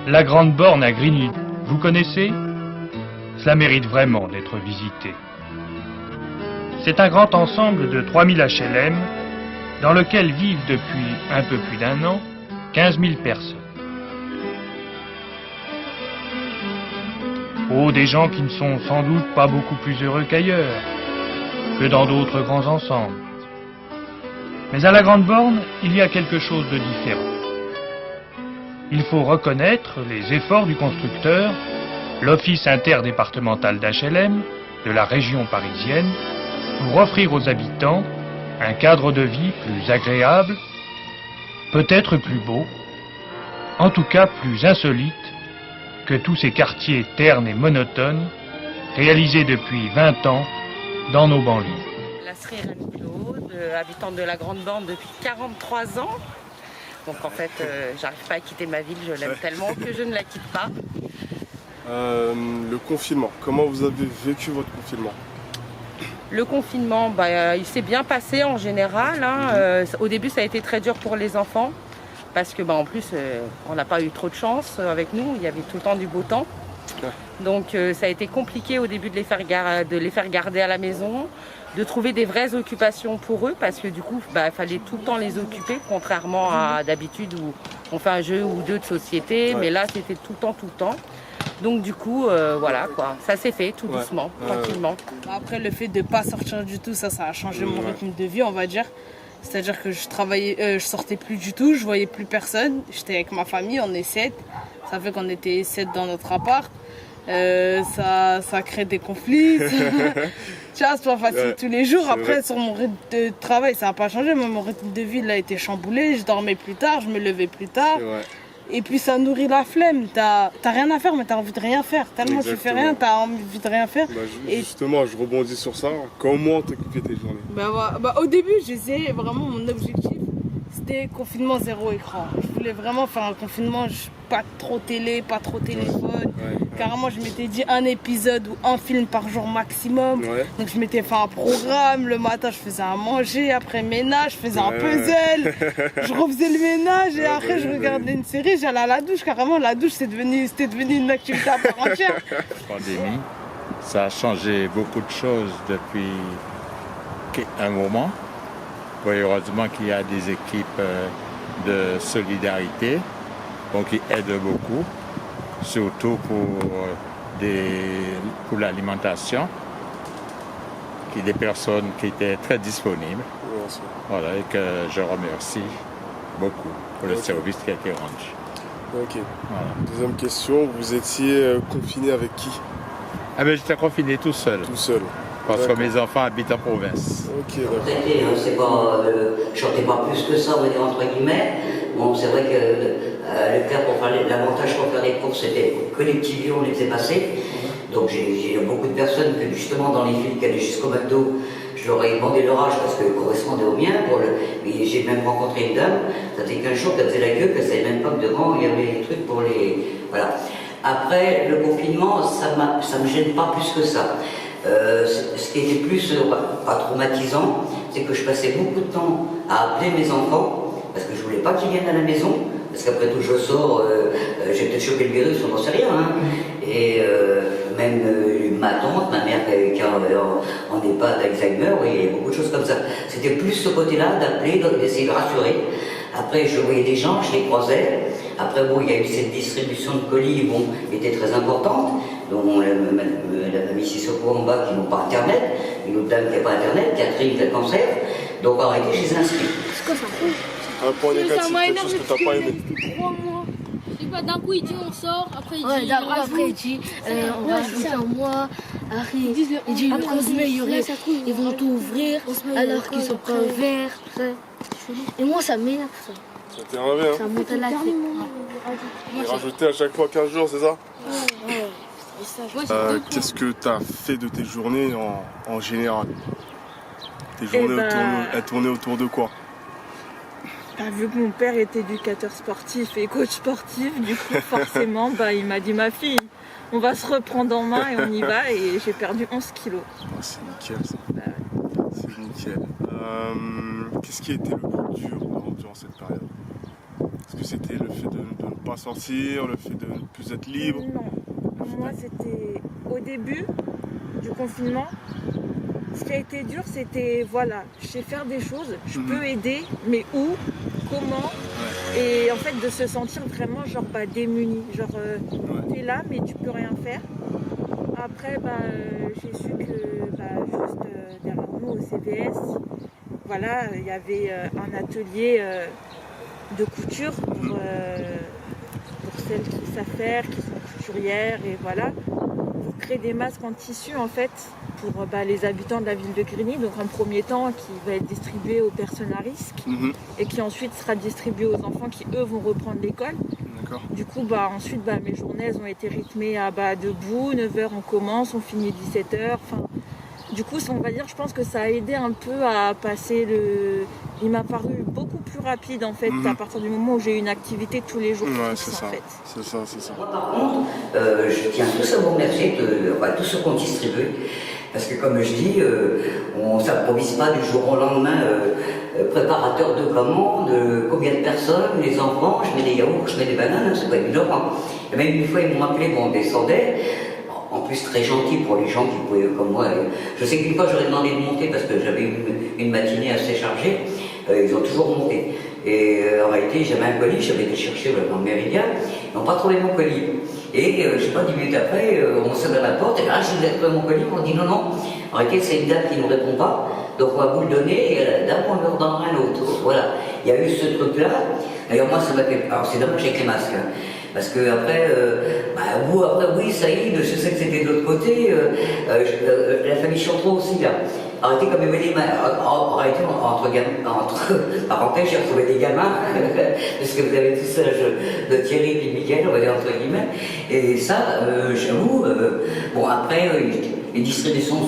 La Grande Borne à Grigny, vous connaissez? Cela mérite vraiment d'être visité. C'est un grand ensemble de 3000 HLM dans lequel vivent depuis un peu plus d'un an 15 000 personnes. Oh, des gens qui ne sont sans doute pas beaucoup plus heureux qu'ailleurs, que dans d'autres grands ensembles. Mais à la Grande Borne, il y a quelque chose de différent. Il faut reconnaître les efforts du constructeur, l'Office interdépartemental d'HLM de la région parisienne, pour offrir aux habitants un cadre de vie plus agréable, peut-être plus beau, en tout cas plus insolite que tous ces quartiers ternes et monotones réalisés depuis 20 ans dans nos banlieues. La Sri Claude, habitante de la Grande Borne depuis 43 ans. Donc en fait, j'arrive pas à quitter ma ville, je l'aime tellement que je ne la quitte pas. Le confinement, comment vous avez vécu votre confinement? Le confinement, il s'est bien passé en général. Au début, ça a été très dur pour les enfants parce que en plus, on n'a pas eu trop de chance avec nous. Il y avait tout le temps du beau temps. Donc ça a été compliqué au début de les faire garder à la maison, de trouver des vraies occupations pour eux parce que du coup, il fallait tout le temps les occuper, contrairement à d'habitude où on fait un jeu ou deux de société. Mais là, c'était tout le temps. Donc du coup, voilà quoi, ça s'est fait tout doucement, tranquillement. Après, le fait de ne pas sortir du tout, ça a changé mon rythme de vie, on va dire. C'est-à-dire que je sortais plus du tout, je voyais plus personne. J'étais avec ma famille, on est 7. Ça fait qu'on était 7 dans notre appart. Ça crée des conflits. Tu vois, c'est pas facile tous les jours. Après, sur mon rythme de travail, ça n'a pas changé. Moi, mon rythme de vie a été chamboulé. Je dormais plus tard, je me levais plus tard. Et puis ça nourrit la flemme, t'as rien à faire mais t'as envie de rien faire. Tellement tu fais rien, t'as envie de rien faire. Justement, je rebondis sur ça. Comment t'occupais tes journées? Au début, j'essayais vraiment, mon objectif, c'était confinement zéro écran. Je voulais vraiment faire un confinement, pas trop télé, pas trop téléphone. Carrément, je m'étais dit un épisode ou un film par jour maximum. Donc je m'étais fait un programme. Le matin, je faisais à manger. Après ménage, je faisais un puzzle. Je refaisais le ménage et après, je regardais une série. J'allais à la douche. Carrément, la douche, c'était devenu une activité à part entière. La pandémie, ça a changé beaucoup de choses depuis un moment. Oui, heureusement qu'il y a des équipes de solidarité qui aident beaucoup, surtout pour l'alimentation, des personnes qui étaient très disponibles. Voilà, et que je remercie beaucoup pour le service qui a été rendu. Ok. Voilà. Deuxième question, vous étiez confiné avec qui? J'étais confiné tout seul. Tout seul. Parce que mes enfants habitent en province. Ok, d'accord. C'est pas, je sortais pas plus que ça, on va dire entre guillemets. Bon, c'est vrai que l'avantage pour faire des courses, c'était collectivement, on les faisait passer. Donc j'ai beaucoup de personnes que justement dans les villes qui allaient jusqu'au McDo, je leur ai demandé leur âge parce que correspondait au mien. Et j'ai même rencontré une dame, ça fait 15 jours qu'elle faisait la queue, qu'elle ne savait même pas que devant il y avait des trucs pour les. Voilà. Après, le confinement, ça me gêne pas plus que ça. Ce qui était plus, pas traumatisant, c'est que je passais beaucoup de temps à appeler mes enfants, parce que je voulais pas qu'ils viennent à la maison, parce qu'après tout je sors, j'ai peut-être chopé le virus, on n'en sait rien. Et même ma tante, ma mère qui est en EHPAD d'Alzheimer, il y a beaucoup de choses comme ça. C'était plus ce côté-là d'appeler, d'essayer de rassurer. Après je voyais des gens, je les croisais. Après il y a eu cette distribution de colis, qui était très importante, dont la mamie Sissoko en bas qui n'ont pas internet, une autre dame qui n'a pas internet, Catherine qui a le cancer. Donc en réalité, je les ai inscrits. C'est quoi ça? Un point négatif, quelque chose que t'as pas aimé. 3 mois. Et d'un coup il dit on sort, après il dit après il dit on va ajouter un mois, après il dit le 11 mai ils vont tout ouvrir alors qu'ils sont pas ouverts. Et moi ça m'énerve ça. Ça t'est énervé, hein? Ça monte à la tête. Et rajouter à chaque fois 15 jours, c'est ça? Qu'est-ce que tu as fait de tes journées en général? Tes journées elles tournaient autour de quoi? Vu que mon père est éducateur sportif et coach sportif, du coup forcément il m'a dit ma fille, on va se reprendre en main et on y va, et j'ai perdu 11 kilos. C'est nickel ça. C'est nickel. Qu'est-ce qui a été le plus dur durant cette période? Est-ce que c'était le fait de ne pas pas sortir, le fait de ne plus être libre? Non, moi c'était au début du confinement. Ce qui a été dur, c'était, voilà, je sais faire des choses, je peux aider, mais où, comment, et en fait de se sentir vraiment genre démuni, genre t'es là mais tu peux rien faire. Après j'ai su que juste derrière nous au CVS, voilà, il y avait un atelier de couture pour celles qui savent faire, qui sont couturières, et voilà, pour créer des masques en tissu en fait pour les habitants de la ville de Grigny, donc en premier temps qui va être distribué aux personnes à risque et qui ensuite sera distribué aux enfants qui eux vont reprendre l'école. Du coup ensuite mes journées elles ont été rythmées à debout, 9h on commence, on finit 17h. Du coup on va dire, je pense que ça a aidé un peu à passer il m'a paru beaucoup plus rapide en fait à partir du moment où j'ai eu une activité tous les jours. C'est ça. Moi par contre, je tiens tous à vous remercier de tous ceux qu'on distribue. Parce que comme je dis, on ne s'improvise pas du jour au lendemain préparateur de commandes, combien de personnes, les enfants, je mets des yaourts, je mets des bananes, c'est pas évident. Et même une fois ils m'ont appelé, on descendait, en plus très gentil pour les gens qui pouvaient comme moi. Je sais qu'une fois j'aurais demandé de monter parce que j'avais une matinée assez chargée, ils ont toujours monté. Et en réalité j'avais un colis, j'avais été chercher dans le Méridien, ils n'ont pas trouvé mon colis. Et je sais pas, 10 minutes après, on sonne à la porte, et là, je vous ai trouvé mon colis, on dit non, en réalité, c'est une dame qui ne nous répond pas, donc on va vous le donner, et la dame, on lui redonnera un autre. Voilà, il y a eu ce truc-là. D'ailleurs, moi, ça m'a fait. Alors, c'est dommage avec les masques, parce que après, oui, ça y est, je sais que c'était de l'autre côté, la famille Chantreau aussi, là. Arrêtez comme les mains. Arrêtez entre parenthèses, j'ai retrouvé des gamins, parce que vous avez tous l'âge de Thierry et de Miguel, on va dire entre guillemets. Et ça, j'avoue, après, les distributions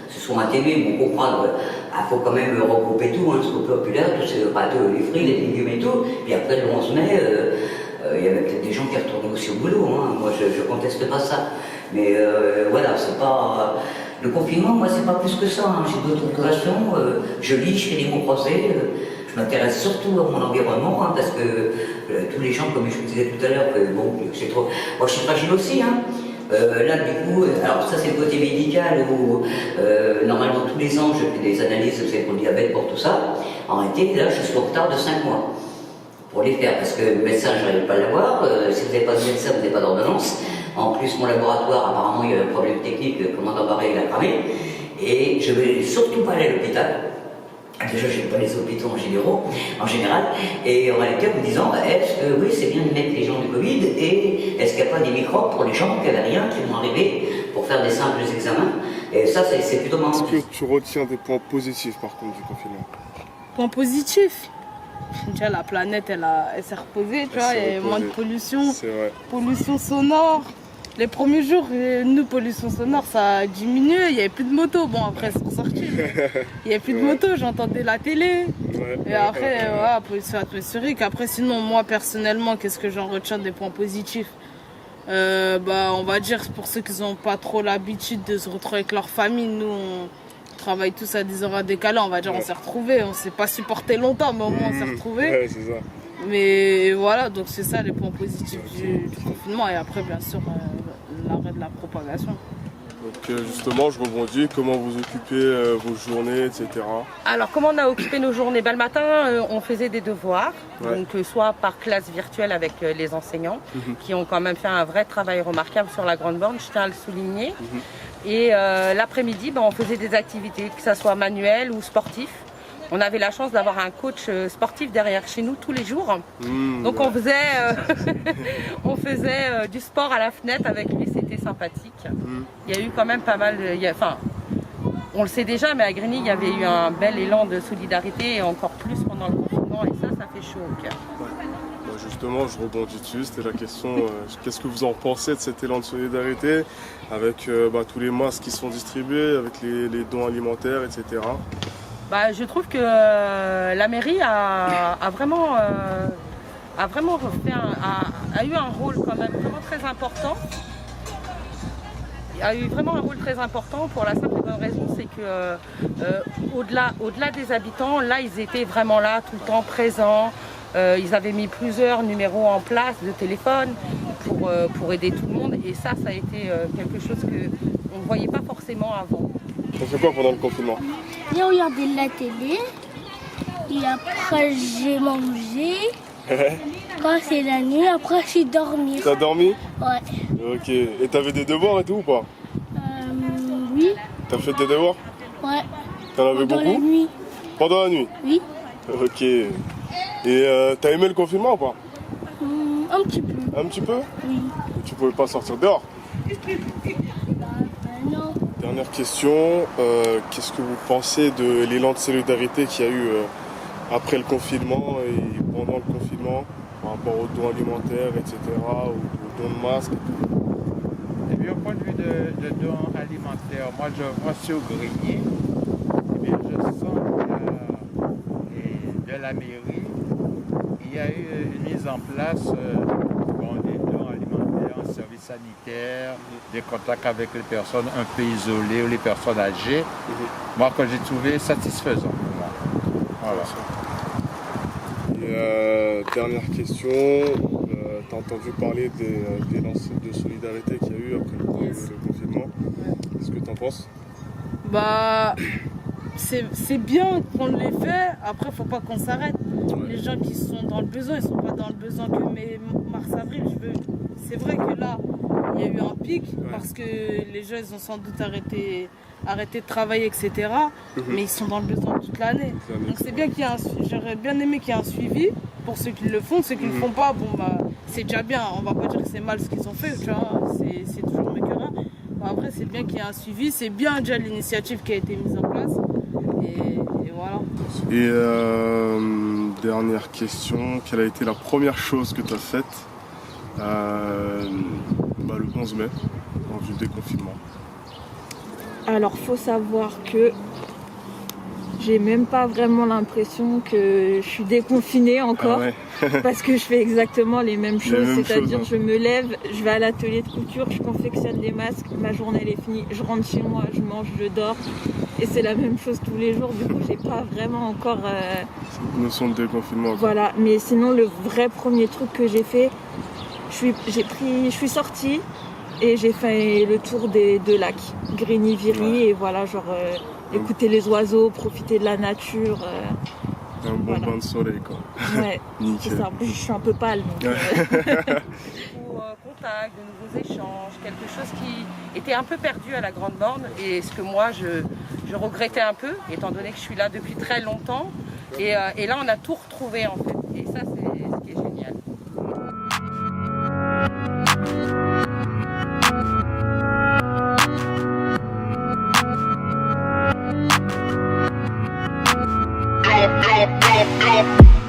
se sont atténuées, on comprend, il faut quand même regrouper tout, ce populaire, tous ces les fruits, les légumes et tout. Puis après, le 11 mai, il y avait peut-être des gens qui retournaient aussi au boulot. Moi, je ne conteste pas ça. Mais voilà, c'est pas. Le confinement, moi, c'est pas plus que ça. J'ai d'autres occupations, je lis, je fais des mots croisés, je m'intéresse surtout à mon environnement, parce que tous les gens, comme je vous disais tout à l'heure, c'est trop. Moi, je suis fragile aussi. Là, du coup, alors ça, c'est le côté médical où, normalement, tous les ans, je fais des analyses pour le diabète, pour tout ça. En réalité, là, je suis en retard de 5 mois pour les faire, parce que le médecin, je n'arrive pas à l'avoir. Si vous n'avez pas de médecin, vous n'avez pas d'ordonnance. En plus, mon laboratoire, apparemment, il y a un problème technique, commandant Barré, il a cramé. Et je ne vais surtout pas aller à l'hôpital. Déjà, je n'aime pas les hôpitaux en général. Et en réalité, en me disant, est-ce que, oui, c'est bien de mettre les gens du Covid, et est-ce qu'il n'y a pas des microbes pour les gens qui n'avaient rien, qui vont arriver pour faire des simples examens? Et ça, c'est plutôt marrant. Est-ce que tu retiens des points positifs, par contre, du confinement? Points positifs? Déjà, la planète, elle s'est reposée, tu vois, il y a moins de pollution. C'est vrai. Pollution sonore. Les premiers jours, nous, pollution sonore, ça a diminué, il n'y avait plus de motos. Bon, après, ils sont sortis. Il n'y avait plus de motos, j'entendais la télé. Et après, pollution atmosphérique. Après, sinon, moi, personnellement, qu'est-ce que j'en retiens des points positifs? On va dire, pour ceux qui n'ont pas trop l'habitude de se retrouver avec leur famille, nous, on travaille tous à des horaires décalés, on va dire, on s'est retrouvés. On ne s'est pas supporté longtemps, mais au moins, on s'est retrouvés. Ouais, c'est ça. Mais voilà, donc c'est ça les points positifs du confinement. Et après, bien sûr, l'arrêt de la propagation. Donc justement, je rebondis, comment vous occupez vos journées, etc. Alors, comment on a occupé nos journées? Le matin, on faisait des devoirs, donc soit par classe virtuelle avec les enseignants, qui ont quand même fait un vrai travail remarquable sur la grande borne, je tiens à le souligner. Et l'après-midi, on faisait des activités, que ce soit manuelles ou sportives. On avait la chance d'avoir un coach sportif derrière chez nous tous les jours. Donc on faisait, du sport à la fenêtre avec lui, c'était sympathique. Il y a eu quand même pas mal, on le sait déjà, mais à Grigny, il y avait eu un bel élan de solidarité et encore plus pendant le confinement, et ça fait chaud au cœur. Justement, je rebondis dessus, c'était la question, qu'est-ce que vous en pensez de cet élan de solidarité avec tous les masques qui sont distribués, avec les dons alimentaires, etc. Je trouve que la mairie a vraiment eu un rôle quand même vraiment très important. Il a eu vraiment un rôle très important pour la simple et bonne raison, c'est que au-delà des habitants, là ils étaient vraiment là tout le temps présents. Ils avaient mis plusieurs numéros en place de téléphone pour aider tout le monde. Et ça a été quelque chose qu'on ne voyait pas forcément avant. T'as fait quoi pendant le confinement? J'ai regardé la télé, et après j'ai mangé. Quand c'est la nuit, après j'ai dormi. T'as dormi? Ouais. Ok. Et t'avais des devoirs et tout ou pas? Oui. T'as fait des devoirs? Ouais. T'en avais Pendant beaucoup? la nuit. Pendant la nuit? Oui. Ok. Et t'as aimé le confinement ou pas? Un petit peu. Un petit peu? Oui. Et tu pouvais pas sortir dehors? Non. Dernière question, qu'est-ce que vous pensez de l'élan de solidarité qu'il y a eu après le confinement et pendant le confinement par rapport aux dons alimentaires, etc., aux dons de masques? Et bien, au point de vue de dons alimentaires, moi je vois sur Grigny, eh bien, je sens que de la mairie, il y a eu une mise en place des dons alimentaires, un service sanitaire, des contacts avec les personnes un peu isolées ou les personnes âgées. Moi, que j'ai trouvé satisfaisant pour moi. Voilà. Et dernière question, tu as entendu parler des lancers de solidarité qu'il y a eu après le confinement. Qu'est-ce que tu en penses? Bah, c'est bien qu'on les fait, après faut pas qu'on s'arrête. Les gens qui sont dans le besoin, ils sont pas dans le besoin que mars-avril. C'est vrai que là, il y a eu un pic parce que les gens ils ont sans doute arrêté de travailler, etc. Mais ils sont dans le besoin toute l'année. Donc c'est bien qu'il y ait j'aurais bien aimé qu'il y ait un suivi pour ceux qui le font. Ceux qui le font pas, bon bah c'est déjà bien. On va pas dire que c'est mal ce qu'ils ont fait, tu vois. C'est toujours mieux que rien. Bon, après c'est bien qu'il y ait un suivi. C'est bien déjà l'initiative qui a été mise en place. Et voilà. Et dernière question, quelle a été la première chose que tu as faite le 11 mai, en vue du déconfinement? Alors, faut savoir que j'ai même pas vraiment l'impression que je suis déconfinée encore, parce que je fais exactement les mêmes choses, c'est-à-dire je me lève, je vais à l'atelier de couture, je confectionne des masques, ma journée elle est finie, je rentre chez moi, je mange, je dors, et c'est la même chose tous les jours. Du coup, j'ai pas vraiment encore notion de déconfinement. Voilà, mais sinon le vrai premier truc que j'ai fait, je suis sortie. Et j'ai fait le tour des 2 lacs, Grigny, Viry, et voilà, écouter les oiseaux, profiter de la nature. Un bon bain de soleil, quoi. Ouais, c'est ça. Je suis un peu pâle. Donc, Contact, de nouveaux échanges, quelque chose qui était un peu perdu à la Grande Borne, et ce que moi je regrettais un peu, étant donné que je suis là depuis très longtemps. Et là, on a tout retrouvé, en fait. Et ça, c'est ce qui est génial. Go, go, go, go.